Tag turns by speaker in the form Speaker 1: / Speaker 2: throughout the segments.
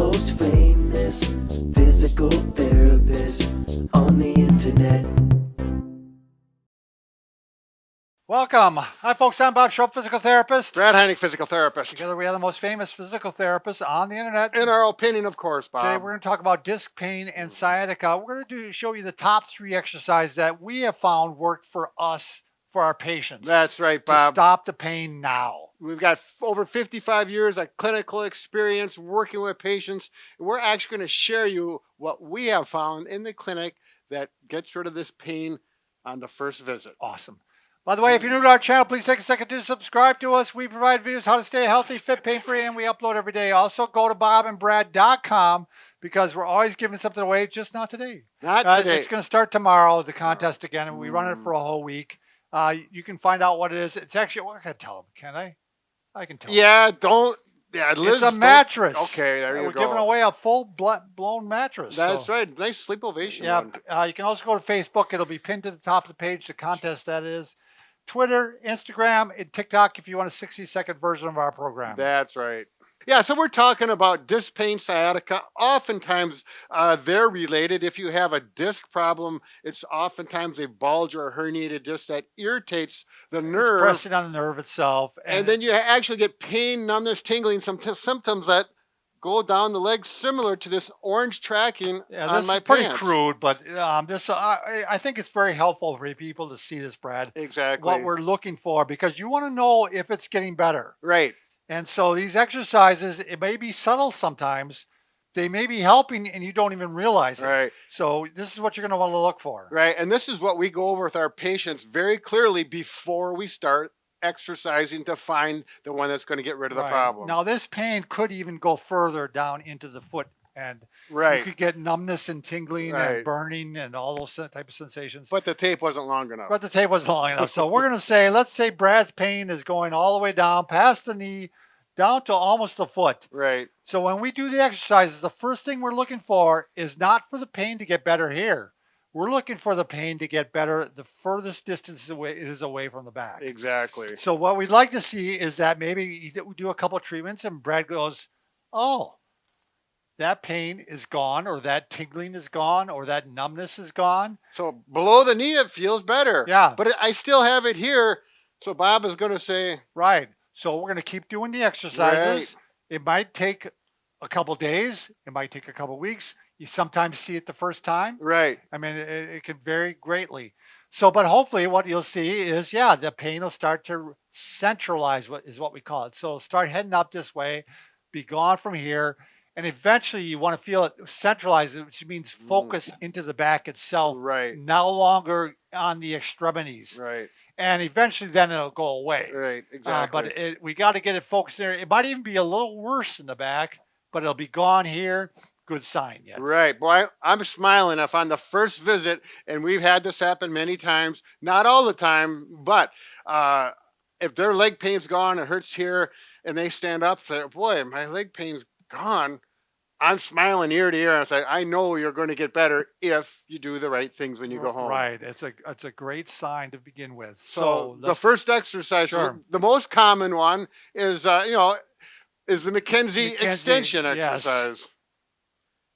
Speaker 1: most famous physical therapist on the internet.
Speaker 2: Welcome. Hi, folks. I'm Bob Schrupp, physical therapist.
Speaker 3: Brad Heineck, physical therapist.
Speaker 2: Together, we are the most famous physical therapists on the internet.
Speaker 3: In our opinion, of course, Bob.
Speaker 2: Today, we're going to talk about disc pain and sciatica. We're going to show you the top 3 exercises that we have found work for us, for our patients.
Speaker 3: That's right, Bob.
Speaker 2: To stop the pain now.
Speaker 3: We've got over 55 years of clinical experience working with patients. We're actually going to share you what we have found in the clinic that gets rid of this pain on the first visit.
Speaker 2: Awesome. By the way, if you're new to our channel, please take a second to subscribe to us. We provide videos how to stay healthy, fit, pain-free, and we upload every day. Also, go to bobandbrad.com because we're always giving something away, just not today.
Speaker 3: Not today.
Speaker 2: It's going to start tomorrow, the contest again, and we run it for a whole week. You can find out what it is. It's actually, well, I can tell them, can I? I can tell them.
Speaker 3: Yeah, don't. Yeah, Liz,
Speaker 2: it's a mattress.
Speaker 3: Okay, there you go.
Speaker 2: We're giving away a full-blown mattress.
Speaker 3: That's right. Nice sleep ovation.
Speaker 2: Yeah, you can also go to Facebook. It'll be pinned to the top of the page, the contest that is. Twitter, Instagram, and TikTok if you want a 60-second version of our program.
Speaker 3: That's right. Yeah, so we're talking about disc pain, sciatica. Oftentimes, they're related. If you have a disc problem, it's oftentimes a bulge or a herniated disc that irritates the nerve.
Speaker 2: It's pressing on the nerve itself.
Speaker 3: And then you actually get pain, numbness, tingling, some symptoms that go down the leg similar to this orange tracking on my pants.
Speaker 2: This is pretty crude, but I think it's very helpful for people to see this, Brad.
Speaker 3: Exactly.
Speaker 2: What we're looking for, because you want to know if it's getting better.
Speaker 3: Right.
Speaker 2: And so these exercises, it may be subtle sometimes. They may be helping and you don't even realize it.
Speaker 3: Right.
Speaker 2: So this is what you're going to want to look for.
Speaker 3: Right. And this is what we go over with our patients very clearly before we start exercising to find the one that's going to get rid of the problem.
Speaker 2: Now, this pain could even go further down into the foot, and you could get numbness and tingling and burning and all those type of sensations.
Speaker 3: But the tape wasn't long enough.
Speaker 2: So we're going to say, let's say Brad's pain is going all the way down past the knee, down to almost the foot.
Speaker 3: Right.
Speaker 2: So when we do the exercises, the first thing we're looking for is not for the pain to get better here. We're looking for the pain to get better the furthest distance away it is away from the back.
Speaker 3: Exactly.
Speaker 2: So what we'd like to see is that maybe we do a couple of treatments and Brad goes, oh, that pain is gone, or that tingling is gone, or that numbness is gone.
Speaker 3: So below the knee, it feels better.
Speaker 2: Yeah.
Speaker 3: But I still have it here. So Bob is going to say.
Speaker 2: Right. So we're going to keep doing the exercises.
Speaker 3: Right.
Speaker 2: It might take a couple days. It might take a couple weeks. You sometimes see it the first time.
Speaker 3: Right.
Speaker 2: I mean, it can vary greatly. So, but hopefully what you'll see is, the pain will start to centralize, what we call it. So it'll start heading up this way, be gone from here. And eventually you want to feel it centralize, which means focus into the back itself.
Speaker 3: Right.
Speaker 2: No longer on the extremities.
Speaker 3: Right.
Speaker 2: And eventually then it'll go away.
Speaker 3: Right, exactly.
Speaker 2: But we got to get it focused there. It might even be a little worse in the back, but it'll be gone here. Good sign yet.
Speaker 3: Right. Boy, I'm smiling if on the first visit, and we've had this happen many times, not all the time, but if their leg pain's gone, it hurts here, and they stand up, say, boy, my leg pain's gone. I'm smiling ear to ear. I say, I know you're going to get better if you do the right things when you go home.
Speaker 2: Right. It's a great sign to begin with.
Speaker 3: So the first exercise, the most common one is, is the McKenzie Extension exercise.
Speaker 2: Yes.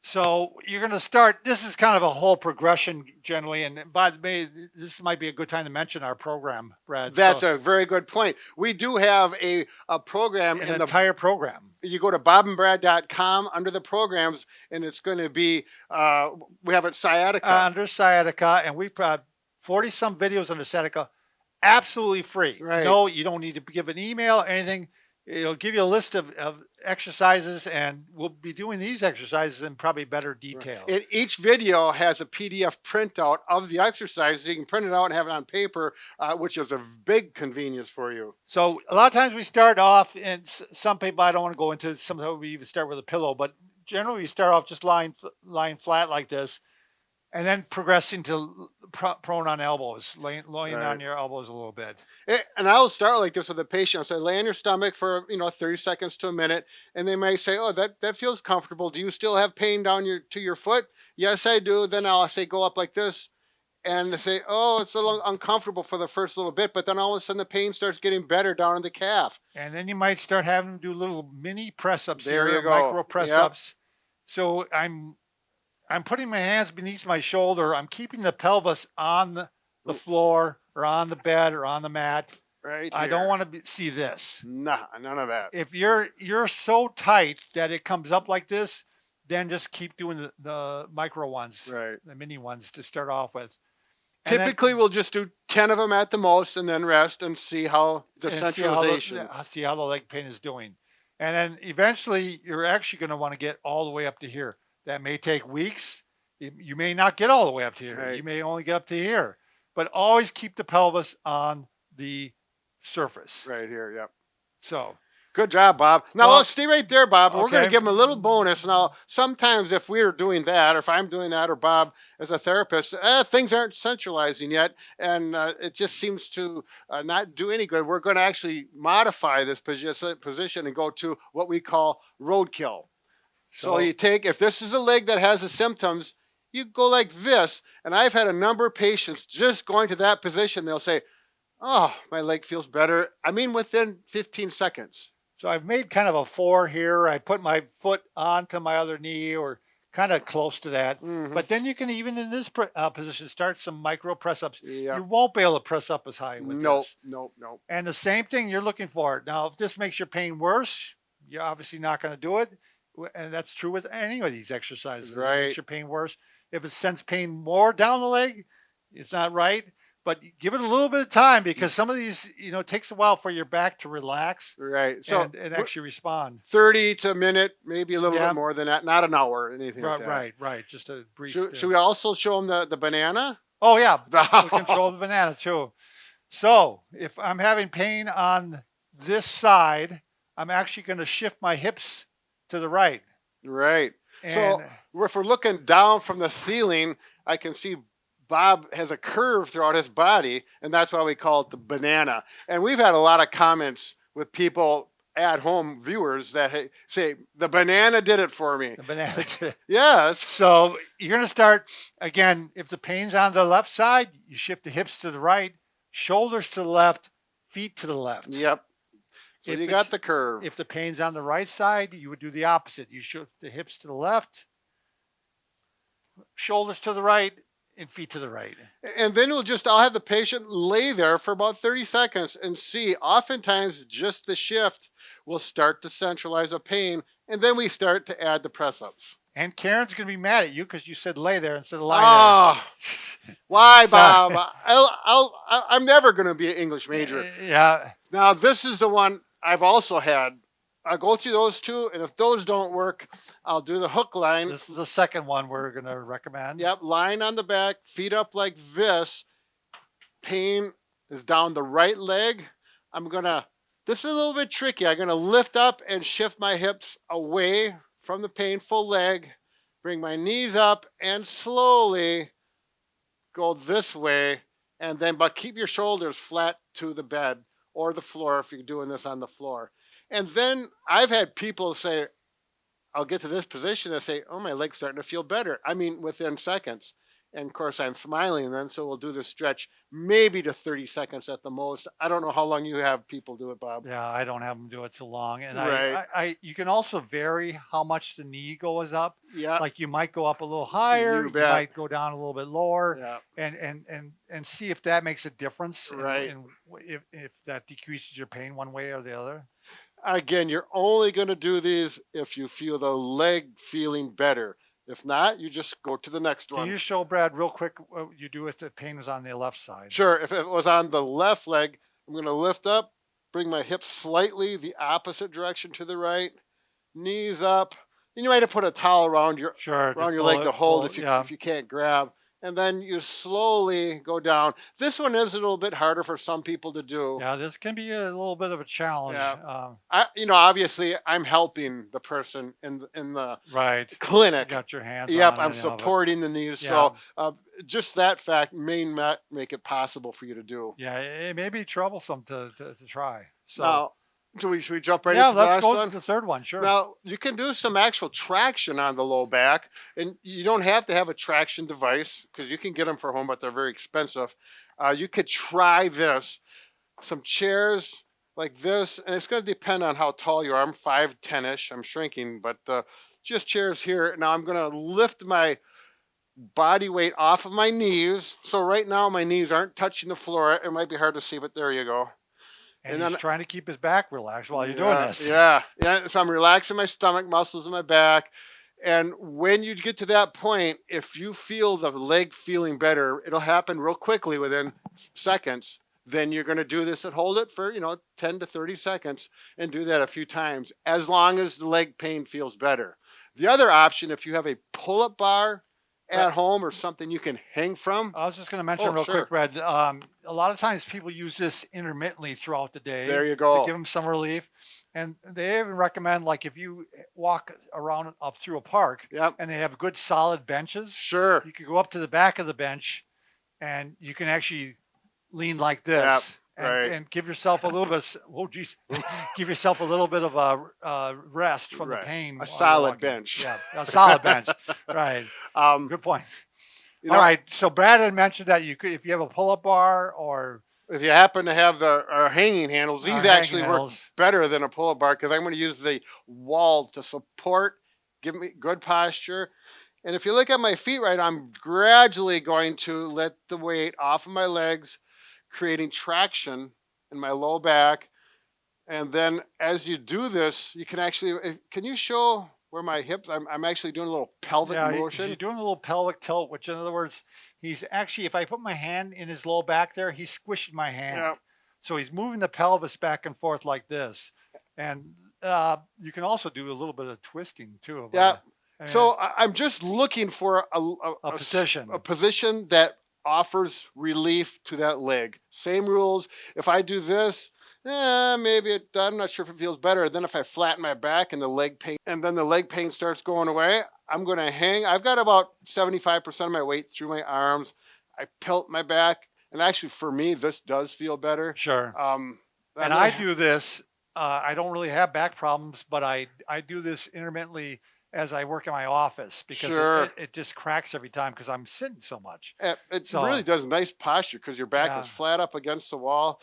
Speaker 2: So you're going to start, this is kind of a whole progression generally, and by the way, this might be a good time to mention our program, Brad.
Speaker 3: That's a very good point. We do have a program.
Speaker 2: An entire program.
Speaker 3: You go to bobandbrad.com under the programs, and it's going to be, we have it sciatica.
Speaker 2: Under sciatica, and we've got 40-some videos under sciatica, absolutely free.
Speaker 3: Right.
Speaker 2: No, you don't need to give an email or anything. It'll give you a list of exercises, and we'll be doing these exercises in probably better detail.
Speaker 3: And each video has a PDF printout of the exercises. You can print it out and have it on paper, which is a big convenience for you.
Speaker 2: So a lot of times we start off, and some people, I don't want to go into, sometimes we even start with a pillow, but generally we start off just lying flat like this, and then progressing to prone on elbows, laying on your elbows a little bit.
Speaker 3: And I'll start like this with a patient. I'll say, lay on your stomach for 30 seconds to a minute, and they may say, oh, that feels comfortable. Do you still have pain down to your foot? Yes, I do. Then I'll say, go up like this, and they say, oh, it's a little uncomfortable for the first little bit, but then all of a sudden the pain starts getting better down in the calf.
Speaker 2: And then you might start having them do little mini press-ups
Speaker 3: there
Speaker 2: here,
Speaker 3: you go.
Speaker 2: micro press-ups. So I'm putting my hands beneath my shoulder. I'm keeping the pelvis on the floor or on the bed or on the mat.
Speaker 3: Right
Speaker 2: I
Speaker 3: here.
Speaker 2: don't want to see this.
Speaker 3: Nah, none of that.
Speaker 2: If you're so tight that it comes up like this, then just keep doing the micro ones,
Speaker 3: Right.
Speaker 2: the mini ones to start off with. And then-
Speaker 3: Typically, we'll just do 10 of them at the most and then rest and see how the
Speaker 2: and
Speaker 3: centralization.
Speaker 2: see how the leg pain is doing. And then eventually you're actually going to want to get all the way up to here. That may take weeks. You may not get all the way up to here.
Speaker 3: Right.
Speaker 2: You may only get up to here. But always keep the pelvis on the surface.
Speaker 3: Right here, yep.
Speaker 2: So
Speaker 3: Good job, Bob. Now,
Speaker 2: Well,
Speaker 3: let's stay right there, Bob. We're going to
Speaker 2: okay.
Speaker 3: give him a little bonus. Now, sometimes if we're doing that, or if I'm doing that, or Bob as a therapist, things aren't centralizing yet, and it just seems to not do any good. We're going to actually modify this position and go to what we call roadkill. So you take, if this is a leg that has the symptoms, you go like this. And I've had a number of patients just going to that position. They'll say, oh, my leg feels better. I mean, within 15 seconds.
Speaker 2: So I've made kind of a 4 here. I put my foot onto my other knee or kind of close to that.
Speaker 3: Mhm.
Speaker 2: But then you can, even in this position, start some micro press ups.
Speaker 3: Yep.
Speaker 2: You won't be able to press up as high with
Speaker 3: Nope,
Speaker 2: this.
Speaker 3: nope, nope.
Speaker 2: And the same thing you're looking for. Now, if this makes your pain worse, you're obviously not going to do it. And that's true with any of these exercises. If it
Speaker 3: Right.
Speaker 2: makes your pain worse. If it sends pain more down the leg, it's not right. But give it a little bit of time because some of these, it takes a while for your back to relax
Speaker 3: Right. So
Speaker 2: and actually respond.
Speaker 3: 30 to a minute, maybe a little
Speaker 2: Yeah.
Speaker 3: bit more than that. Not an hour or anything like that.
Speaker 2: Right. Just a brief.
Speaker 3: Should we also show them the banana?
Speaker 2: Oh yeah, we control the banana too. So if I'm having pain on this side, I'm actually going to shift my hips to the right.
Speaker 3: Right.
Speaker 2: And
Speaker 3: So if we're looking down from the ceiling, I can see Bob has a curve throughout his body, and that's why we call it the banana. And we've had a lot of comments with people at home viewers that say, the banana did it for me.
Speaker 2: the banana.
Speaker 3: Yeah.
Speaker 2: So you're going to start again. If the pain's on the left side, you shift the hips to the right, shoulders to the left, feet to the left.
Speaker 3: Yep. So
Speaker 2: If
Speaker 3: you got
Speaker 2: it's-
Speaker 3: the curve.
Speaker 2: If the pain's on the right side, you would do the opposite. You shift the hips to the left, shoulders to the right, and feet to the right.
Speaker 3: And then I'll have the patient lay there for about 30 seconds and see. Oftentimes, just the shift will start to centralize a pain, and then we start to add the press ups.
Speaker 2: And Karen's going to be mad at you because you said lay there instead of lie
Speaker 3: Oh, why,
Speaker 2: Sorry.
Speaker 3: Bob? I'm never going to be an English major.
Speaker 2: there. Yeah.
Speaker 3: Now, this is the one I've also had. I'll go through those two, and if those don't work, I'll do the hook line.
Speaker 2: This is the second one we're going to recommend.
Speaker 3: Yep, line on the back, feet up like this. Pain is down the right leg. This is a little bit tricky. I'm going to lift up and shift my hips away from the painful leg, bring my knees up, and slowly go this way. But keep your shoulders flat to the bed or the floor if you're doing this on the floor. And then I've had people say, I'll get to this position and say, oh, my leg's starting to feel better. I mean, within seconds. And of course, I'm smiling then, so we'll do the stretch maybe to 30 seconds at the most. I don't know how long you have people do it, Bob.
Speaker 2: Yeah, I don't have them do it too long. And
Speaker 3: Right.
Speaker 2: you can also vary how much the knee goes up.
Speaker 3: Yeah.
Speaker 2: Like you might go up a little higher,
Speaker 3: You
Speaker 2: you
Speaker 3: bet.
Speaker 2: might go down a little bit lower,
Speaker 3: Yeah.
Speaker 2: and see if that makes a difference.
Speaker 3: Right.
Speaker 2: And if that decreases your pain one way or the other.
Speaker 3: Again, you're only going to do these if you feel the leg feeling better. If not, you just go to the next
Speaker 2: Can
Speaker 3: one.
Speaker 2: you show Brad real quick what you do if the pain was on the left side?
Speaker 3: Sure. If it was on the left leg, I'm going to lift up, bring my hips slightly the opposite direction to the right, knees up. And you might have put a towel around your leg to hold if you can't grab. And then you slowly go down. This one is a little bit harder for some people to do.
Speaker 2: Yeah, this can be a little bit of a challenge.
Speaker 3: Yeah. Obviously, I'm helping the person in the
Speaker 2: Right.
Speaker 3: clinic.
Speaker 2: You got your hands
Speaker 3: Yep,
Speaker 2: on
Speaker 3: I'm
Speaker 2: any of it.
Speaker 3: supporting the knees.
Speaker 2: Yeah.
Speaker 3: So just that fact may not make it possible for you to do.
Speaker 2: Yeah, it may be troublesome to try. So
Speaker 3: Now, should we jump right
Speaker 2: yeah,
Speaker 3: into the
Speaker 2: let's
Speaker 3: last
Speaker 2: go
Speaker 3: one?
Speaker 2: to the third one. Sure.
Speaker 3: Now, you can do some actual traction on the low back, and you don't have to have a traction device because you can get them for home, but they're very expensive. You could try this. Some chairs like this, and it's going to depend on how tall you are. I'm 5'10"-ish. I'm shrinking, but just chairs here. Now I'm going to lift my body weight off of my knees. So right now my knees aren't touching the floor. It might be hard to see, but there you go.
Speaker 2: And
Speaker 3: And
Speaker 2: he's
Speaker 3: then-
Speaker 2: trying to keep his back relaxed while you're doing this.
Speaker 3: Yeah. So I'm relaxing my stomach muscles in my back. And when you get to that point, if you feel the leg feeling better, it'll happen real quickly within seconds. Then you're going to do this and hold it for, 10 to 30 seconds and do that a few times, as long as the leg pain feels better. The other option, if you have a pull-up bar at home or something you can hang from.
Speaker 2: I was just going to mention real quick, Brad. A lot of times people use this intermittently throughout the day.
Speaker 3: There you go.
Speaker 2: To give them some relief. And they even recommend, like, if you walk around up through a park and they have good solid benches,
Speaker 3: Sure.
Speaker 2: you could go up to the back of the bench and you can actually lean like this. And give yourself a little bit. Give yourself a little bit of a rest from the pain.
Speaker 3: A solid bench.
Speaker 2: Yeah, a solid bench. Right. Good point. All right. So Brad had mentioned that you could, if you have a pull-up bar, or
Speaker 3: if you happen to have our hanging handles, these actually work better than a pull-up bar, because I'm going to use the wall to support, give me good posture. And if you look at my feet, right, I'm gradually going to let the weight off of my legs, creating traction in my low back. And then as you do this, you can actually, can you show where my hips, I'm actually doing a little pelvic motion.
Speaker 2: He's doing a little pelvic tilt, which in other words, he's actually, if I put my hand in his low back there, he's squishing my hand.
Speaker 3: Yeah.
Speaker 2: So he's moving the pelvis back and forth like this. And you can also do a little bit of twisting too.
Speaker 3: So I'm just looking for
Speaker 2: a
Speaker 3: position that offers relief to that leg. Same rules. If I do this, maybe I'm not sure if it feels better. Then if I flatten my back and the leg pain starts going away, I'm going to hang. I've got about 75% of my weight through my arms. I tilt my back, and actually for me, this does feel better.
Speaker 2: Sure. And I do this. I don't really have back problems, but I do this intermittently as I work in my office, because it just cracks every time because I'm sitting so much.
Speaker 3: It really does nice posture because your back is flat up against the wall.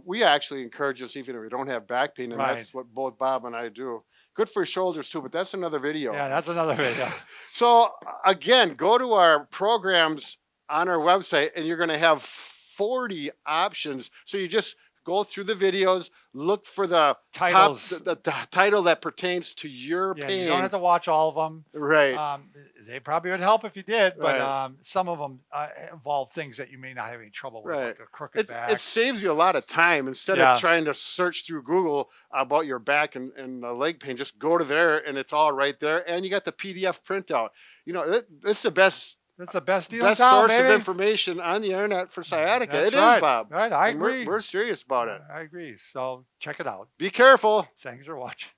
Speaker 3: We actually encourage this even if we don't have back pain, and that's what both Bob and I do. Good for shoulders too, but that's another video.
Speaker 2: Yeah, that's another video.
Speaker 3: So again, go to our programs on our website and you're going to have 40 options. So you just go through the videos, look for the titles, the title that pertains to your pain.
Speaker 2: You don't have to watch all of them.
Speaker 3: Right.
Speaker 2: They probably would help if you did, but some of them involve things that you may not have any trouble with, like a crooked back.
Speaker 3: It saves you a lot of time. Instead of trying to search through Google about your back and leg pain, just go to there and it's all right there. And you got the PDF printout. It's the best.
Speaker 2: That's the best deal.
Speaker 3: Best source of information on the internet for sciatica. It is, Bob.
Speaker 2: Right, I agree.
Speaker 3: We're serious about it.
Speaker 2: I agree. So check it out.
Speaker 3: Be careful.
Speaker 2: Thanks for watching.